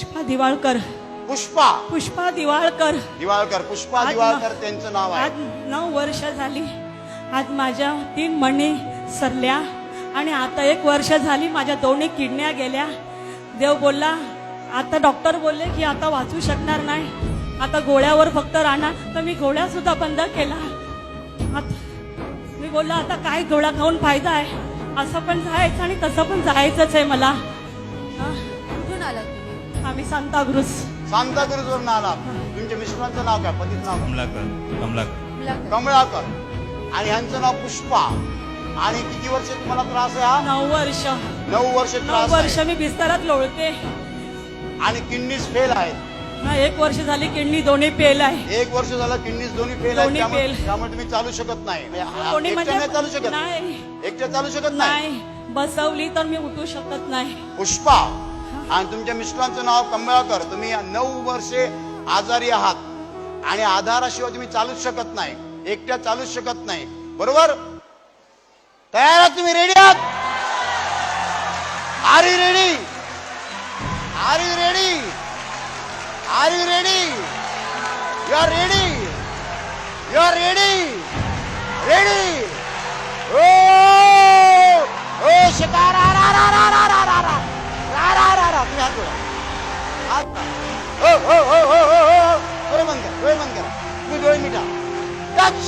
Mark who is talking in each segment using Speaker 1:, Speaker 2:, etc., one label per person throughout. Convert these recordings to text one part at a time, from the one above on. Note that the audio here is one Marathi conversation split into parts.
Speaker 1: पुष्पा दिवाळकर.
Speaker 2: पुष्पा दिवाळकर. पुष्पा दिवाळकर त्यांचं नाव आहे.
Speaker 1: आज 9 वर्ष झाली. आज माझ्या 3 मणी सरल्या आणि आता 1 वर्ष झाली माझ्या 2 किडन्या गेल्या. देव बोलला, आता डॉक्टर बोलले की आता वाचू शकणार नाही, आता गोळ्यावर फक्त राहणार. तर मी गोळ्या सुद्धा बंद केला. मी बोलला आता काय गोळ्या खाऊन फायदा आहे, असं पण जायचं आणि तसं पण जायचंच आहे मला.
Speaker 3: कुठून आलात तुम्ही?
Speaker 1: आम्ही सांताक्रूज
Speaker 2: वरून आला. तुमच्या मिस्टरांचं नाव काय? पतीचं नाव? कमळाकर. आणि ह्यांचं नाव पुष्पा. आणि किती वर्ष तुम्हाला त्रास आहे हा?
Speaker 1: 9 वर्ष.
Speaker 2: 9 वर्ष
Speaker 1: 9
Speaker 2: त्रास
Speaker 1: वर्ष
Speaker 2: आहे.
Speaker 1: मी बिस्तरात लोळते.
Speaker 2: आणि किडनीज फेल आहेत.
Speaker 1: 1 वर्ष झाली किडनी दोन्ही फेल आहे.
Speaker 2: 1 वर्ष झालं किडनीज दोन्ही फेल आहेत.
Speaker 1: दोन्ही fail.
Speaker 2: त्यामुळे तुम्ही चालू शकत नाही.
Speaker 1: दोन्ही
Speaker 2: एकट्या नाही चालू शकत.
Speaker 1: नाही.
Speaker 2: एकट्या चालू शकत नाही.
Speaker 1: नाही, बसवली तर मी उठू शकत नाही.
Speaker 2: पुष्पा. आणि तुमच्या मिस्टरांचं नाव कमळाकर. तुम्ही 9 वर्षे आजारी आहात आणि आधाराशिवाय तुम्ही चालूच शकत नाही. एकट्या चालूच शकत नाही. बरोबर? तयार आहात तुम्ही? रेडी आहात? Are you ready? Are you ready? Are you ready? You are ready? You are ready? Ready? ओ ओ शिकार. तुम्ही हात जोडा. हात ओ ओ ओ ओ ओ डोळे बंद करा. डोळे बंद करा. तुम्ही डोळे मिटा. Touch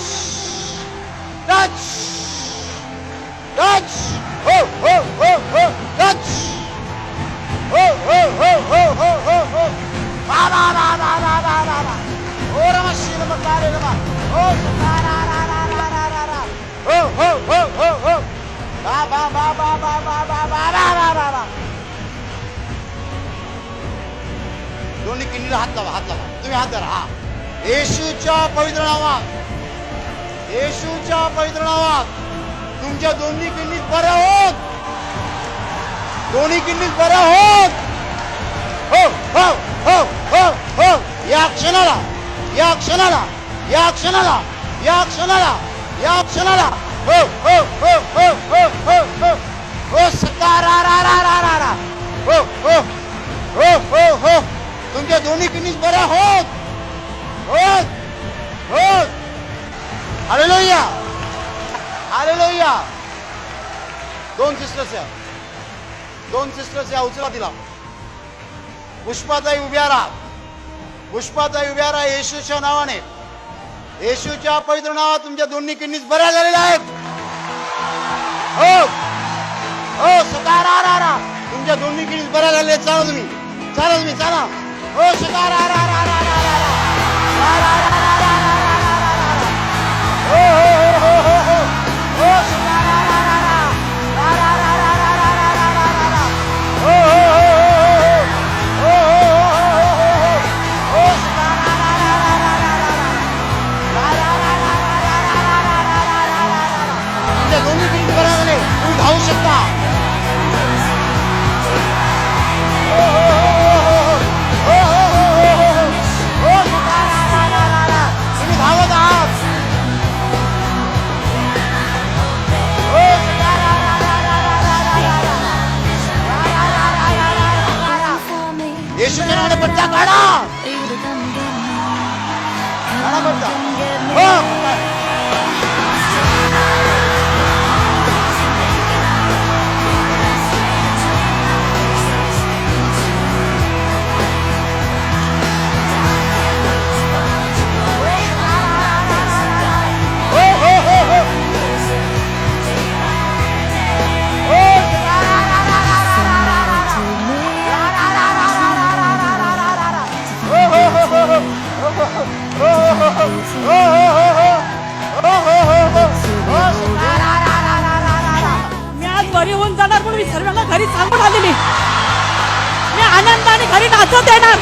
Speaker 2: touch touch. हो हो हो हो टच. हो हो हो हो हो हो हो. रा रा रा रा रा रा रा रा. ओ नमः शिवाय नमः नमः. ओ शिकार. रा रा रा रा रा रा रा. हो हो हो हो हो. बा बा बा बा बा बा बा बा रा रा रा रा. दोन्ही किडनीला हात लावा. हात लावा. तुम्ही हात धरा. हा. येशूच्या पवित्र नावात, येशूच्या पवित्र नावात तुमच्या दोन्ही किडनी बऱ्या होत. दोन्ही किडनी बऱ्या होत. हो हो हो हो हो. या क्षणाला, या क्षणाला, या क्षणाला, या क्षणाला, या क्षणाला. हो हो हो हो हो हो हो हो. सकारा रा रा रा रा रा. हो हो हो हो हो. तुमच्या दोन्ही किडनीज बऱ्या होत होत होत. Hallelujah, hallelujah. 2 सिस्टर्स या. 2 सिस्टर्स या. उचला तिला. पुष्पाताई उभ्या राहा. पुष्पाताई उभ्या राहा. येशूच्या नावाने, येशूच्या पवित्र नावात तुमच्या दोन्ही किडनीज बऱ्या झालेल्या आहेत. हो हो. सकारा रा रा. तुमच्या दोन्ही किडनीज बऱ्या झालेल्या आहेत. चाला तुम्ही, चाला तुम्ही, चाला. हो सकारा रा रा रा रा रा रा. रा रा रा रा रा रा रा रा रा रा. हो हो हो हो हो. हो सकारा रा रा रा. रा रा रा रा रा रा रा रा रा रा रा. हो हो हो हो हो हो हो हो हो. हो सकारा रा रा रा रा रा रा रा. रा रा रा रा रा रा रा रा रा रा रा रा रा. तुमच्या दोन्ही किडनी बऱ्या झाले. तुम्ही धावू शकता. हो हो हो हो हो. हो हो हो हो हो हो. हो सकारा रा रा रा रा. तुम्ही धावत आहात. हो सकारा रा रा रा रा रा रा रा रा. रा रा रा रा रा रा रा रा. येशूच्या नावाने पट्टा काढा. काढा पट्टा. हो.
Speaker 1: मी आज बरी होऊन जाणार म्हणून मी सर्वांना घरी सांगून आलेली. मी आनंदाने घरी नाचत येणार.